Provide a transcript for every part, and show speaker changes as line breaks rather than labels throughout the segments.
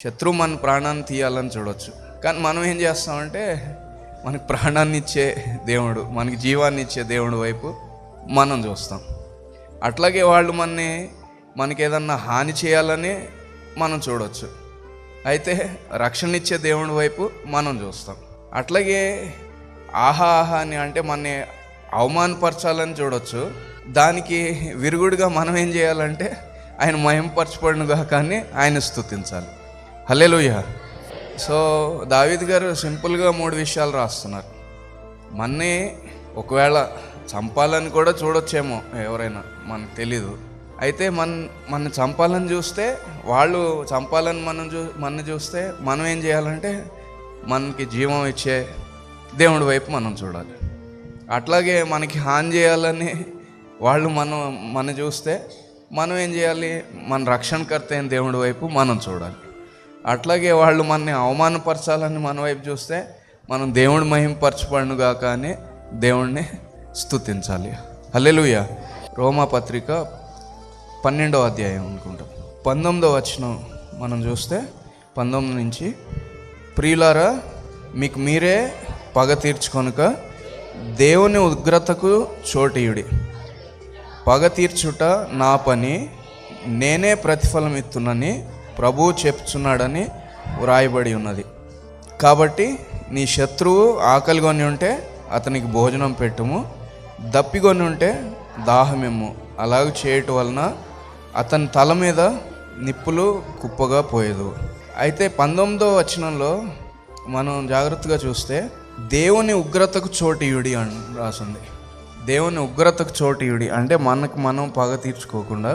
శత్రువు మన ప్రాణాన్ని తీయాలని చూడొచ్చు, కానీ మనం ఏం చేస్తామంటే మనకి ప్రాణాన్ని ఇచ్చే దేవుడు, మనకి జీవాన్ని ఇచ్చే దేవుడు వైపు మనం చూస్తాం. అట్లాగే వాళ్ళు మనకి ఏదన్నా హాని చేయాలని మనం చూడొచ్చు, అయితే రక్షణ ఇచ్చే దేవుడి వైపు మనం చూస్తాం. అట్లాగే ఆహా అని అంటే మనని అవమానపరచాలని చూడొచ్చు, దానికి విరుగుడుగా మనం ఏం చేయాలంటే ఆయన మహిమపరచబడునుగా కానీ ఆయన స్తుతించాలి. హల్లెలూయా. సో దావీదు గారు సింపుల్గా 3 విషయాలు రాస్తున్నారు. మన్ని ఒకవేళ చంపాలని కూడా చూడొచ్చేమో ఎవరైనా, మనకు తెలీదు. అయితే మన చంపాలని చూస్తే, వాళ్ళు చంపాలని మన చూస్తే మనం ఏం చేయాలంటే మనకి జీవం ఇచ్చే దేవుడి వైపు మనం చూడాలి. అట్లాగే మనకి హాని చేయాలని వాళ్ళు మన చూస్తే మనం ఏం చేయాలి, మన రక్షణకర్త అయిన దేవుడి వైపు మనం చూడాలి. అట్లాగే వాళ్ళు మనని అవమానపరచాలని మన వైపు చూస్తే మనం దేవుడి మహిమపరచబడునుగా కానీ దేవుణ్ణి స్తుతించాలి. హల్లెలూయా. రోమా పత్రిక 12వ అధ్యాయం అనుకుంటాం, 19వ వచనం మనం చూస్తే 19 నుంచి, ప్రియులారా మీకు మీరే పగ తీర్చుకొనుక దేవుని ఉగ్రతకు చోటీయుడి. పగ తీర్చుట నా పని, నేనే ప్రతిఫలం ఇత్తునని ప్రభువు చెప్తున్నాడని వ్రాయబడి ఉన్నది. కాబట్టి నీ శత్రువు ఆకలిగొని ఉంటే అతనికి భోజనం పెట్టుము, దప్పిగొని ఉంటే దాహమిమ్ము. అలాగ చేయటం వలన అతని తల మీద నిప్పులు కుప్పగా పోయేదు. అయితే 19వ వచనంలో మనం జాగ్రత్తగా చూస్తే దేవుని ఉగ్రతకు చోటీయుడి అని రాసింది. దేవుని ఉగ్రతకు చోటీయుడి అంటే మనకు మనం పగ తీర్చుకోకుండా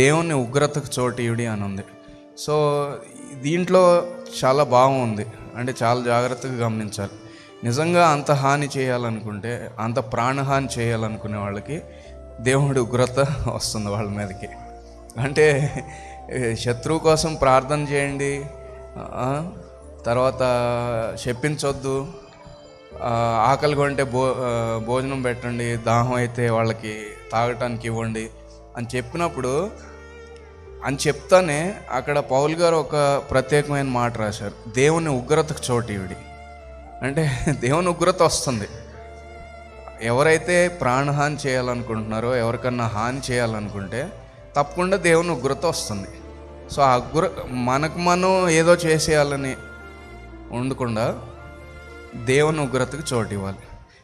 దేవుని ఉగ్రతకు చోటీయుడి అని ఉంది. సో దీంట్లో చాలా బాగుంది, అంటే చాలా జాగ్రత్తగా గమనించాలి. నిజంగా అంత హాని చేయాలనుకుంటే, అంత ప్రాణహాని చేయాలనుకునే వాళ్ళకి దేవుడి ఉగ్రత వస్తుంది వాళ్ళ మీదకి. అంటే శత్రువు కోసం ప్రార్థన చేయండి, తర్వాత చెప్పించొద్దు, ఆకలి కొంటే భోజనం పెట్టండి, దాహం అయితే వాళ్ళకి తాగటానికి ఇవ్వండి అని చెప్పినప్పుడు, అని చెప్తానే అక్కడ పౌలు గారు ఒక ప్రత్యేకమైన మాట రాశారు, దేవుని ఉగ్రతకు చోటీయుడి. అంటే దేవుని ఉగ్రత వస్తుంది. ఎవరైతే ప్రాణహాని చేయాలనుకుంటున్నారో, ఎవరికన్నా హాని చేయాలనుకుంటే తప్పకుండా దేవుని ఉగ్రత వస్తుంది. సో ఆ మనకు మనం ఏదో చేసేయాలని ఉండకుండా దేవుని ఉగ్రతకు చోటు ఇవ్వాలి.